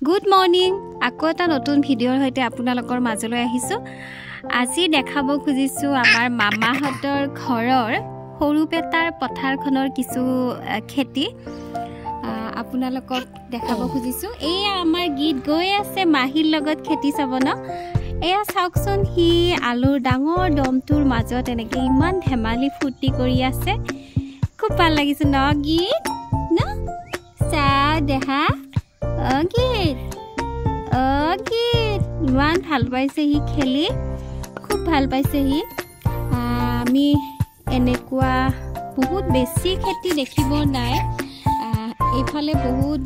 Good morning আকৌ এটা নতুন ভিডিঅ'ৰ সৈতে আপোনালোকৰ মাজলৈ আহিছোঁ। আজি দেখাব খুজিছোঁ আমাৰ মামাহঁতৰ ঘৰৰ সৰুপেটাৰ পথাৰখনৰ কিছু খেতি আপোনালোকক দেখাব খুজিছোঁ। এয়া আমাৰ গীত গৈ আছে মাহীৰ লগত খেতি চাব ন। এয়া চাওকচোন, সি আলুৰ ডাঙৰ দমটোৰ মাজত এনেকৈ ইমান ধেমালি ফূৰ্তি কৰি আছে। খুব ভাল লাগিছে ন গীত ন। চাহ দেহা গীত ইমান ভাল পাইছে সি খেলি, খুব ভাল পাইছে সি। আমি এনেকুৱা বহুত বেছি খেতি দেখিব নাই। এইফালে বহুত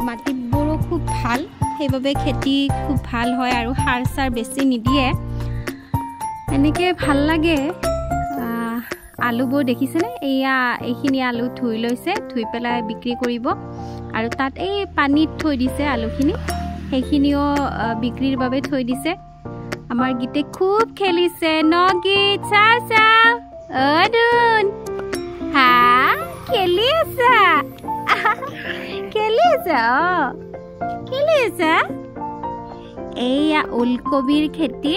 মাটিবোৰো খুব ভাল, সেইবাবে খেতি খুব ভাল হয় আৰু সাৰ চাৰ বেছি নিদিয়ে। এনেকৈ ভাল লাগে। আলুবোৰ দেখিছেনে? এইখিনি আলু ধুই লৈছে, ধুই পেলাই বিক্ৰী কৰিব আৰু তাত এই পানীত থৈ দিছে আলুখিনি, সেইখিনিও বিক্ৰীৰ বাবে থৈ দিছে। আমাৰ গীতে খুব খেলিছে ন গীত। চাও অদুন হা খেলি আছা এইয়া ওলকবিৰ খেতি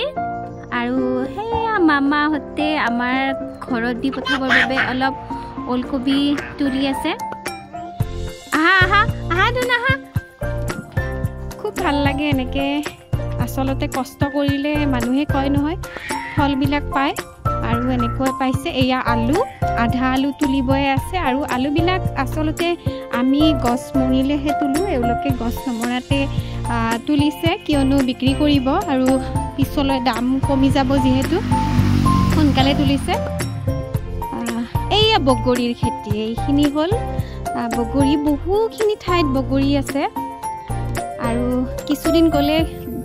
আৰু সেয়া মামাহঁতে আমাৰ ঘৰত দি পঠাবৰ বাবে অলপ ওলকবি তুলি আছে। আহা খুব ভাল লাগে এনেকৈ। আচলতে কষ্ট কৰিলে মানুহে কয় নহয় ফলবিলাক পায়, আৰু এনেকৈ পাইছে। এয়া আলু, আধা আলু তুলিবই আছে আৰু আলুবিলাক আচলতে আমি গছ মৰিলেহে তোলোঁ, এওঁলোকে গছ নমৰাতে তুলিছে, কিয়নো বিক্ৰী কৰিব আৰু পিছলৈ দাম কমি যাব যিহেতু সোনকালে তুলিছে। এইয়া বগৰীৰ খেতি, এইখিনি হ'ল বগৰী। বহুখিনি ঠাইত বগৰী আছে আৰু কিছুদিন গ'লে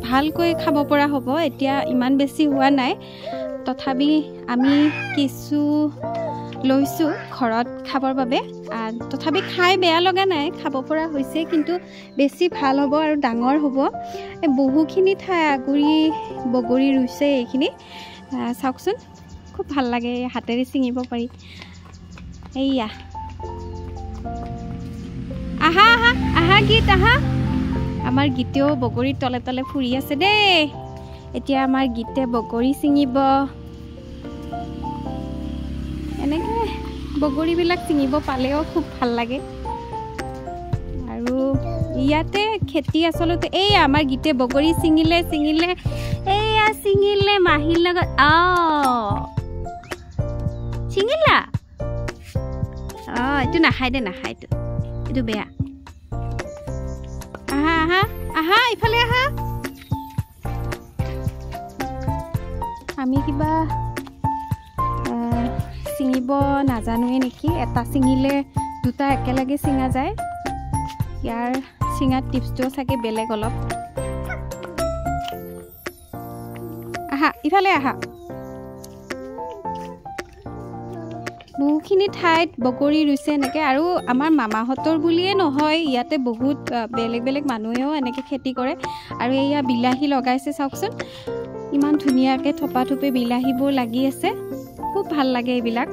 ভালকৈ খাব পৰা হ'ব। এতিয়া ইমান বেছি হোৱা নাই, তথাপি আমি কিছু লৈছোঁ ঘৰত খাবৰ বাবে। তথাপি খাই বেয়া লগা নাই, খাব পৰা হৈছে, কিন্তু বেছি ভাল হ'ব আৰু ডাঙৰ হ'ব। বহুখিনি ঠাই আগুৰি বগৰী ৰুইছে এইখিনি। চাওকচোন, খুব ভাল লাগে, হাতেৰে ছিঙিব পাৰি। এইয়া আহা গীত আহা। আমাৰ গীতেও বগৰীৰ তলে তলে ফুৰি আছে দেই। এতিয়া আমাৰ গীতে বগৰী ছিঙিব। এনেকৈ বগৰীবিলাক ছিঙিব পালেও খুব ভাল লাগে। আৰু ইয়াতে খেতি আচলতে এইয়া আমাৰ গীতে বগৰী ছিঙিলে এইয়া ছিঙিলে মাহীৰ লগত। ছিঙিলা? এইটো নাখায় দে, নাখায়টো, এইটো বেয়া। আহা ইফালে আহা। আমি কিবা ছিঙিব নাজানোৱে নেকি। এটা ছিঙিলে দুটা একেলগে ছিঙা যায়। ইয়াৰ ছিঙাৰ টিপছটোও চাগে বেলেগ অলপ। আহা ইফালে আহা। বহুখিনি ঠাইত বগৰী ৰুইছে এনেকৈ। আৰু আমাৰ মামাহঁতৰ বুলিয়ে নহয়, ইয়াতে বহুত বেলেগ মানুহেও এনেকৈ খেতি কৰে। আৰু এয়া বিলাহী লগাইছে, চাওকচোন ইমান ধুনীয়াকৈ থোপে বিলাহীবোৰ লাগি আছে। খুব ভাল লাগে এইবিলাক।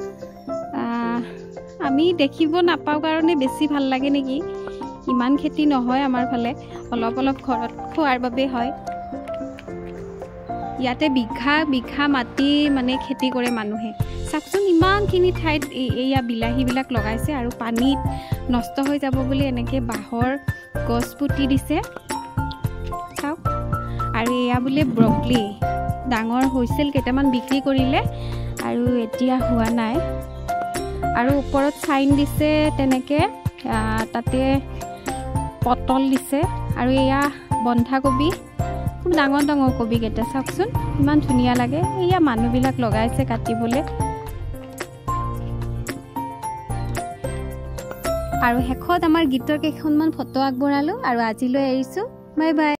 আমি দেখিব নাপাওঁ কাৰণে বেছি ভাল লাগে নেকি। ইমান খেতি নহয় আমাৰ ফালে, অলপ ঘৰত খোৱাৰ বাবে হয়। ইয়াতে বিঘা মাটি মানে খেতি কৰে মানুহে। চাওকচোন ইমানখিনি ঠাইত এয়া বিলাহীবিলাক লগাইছে আৰু পানীত নষ্ট হৈ যাব বুলি এনেকৈ বাঁহৰ গছ পুতি দিছে। চাওক, আৰু এয়া বোলে ব্ৰকলি ডাঙৰ হৈছিল, কেইটামান বিক্ৰী কৰিলে আৰু এতিয়া হোৱা নাই। আৰু ওপৰত চাইন দিছে তেনেকৈ, তাতে পটল দিছে। আৰু এয়া বন্ধাকবি, খুব ডাঙৰ কবিকেইটা। চাওকচোন ইমান ধুনীয়া লাগে। এয়া মানুহবিলাক লগাইছে কাটিবলৈ। আৰু শেষত আমাৰ গীতৰ কেইখনমান ফটো আগবঢ়ালোঁ আৰু আজিলৈ এৰিছোঁ। Bye bye.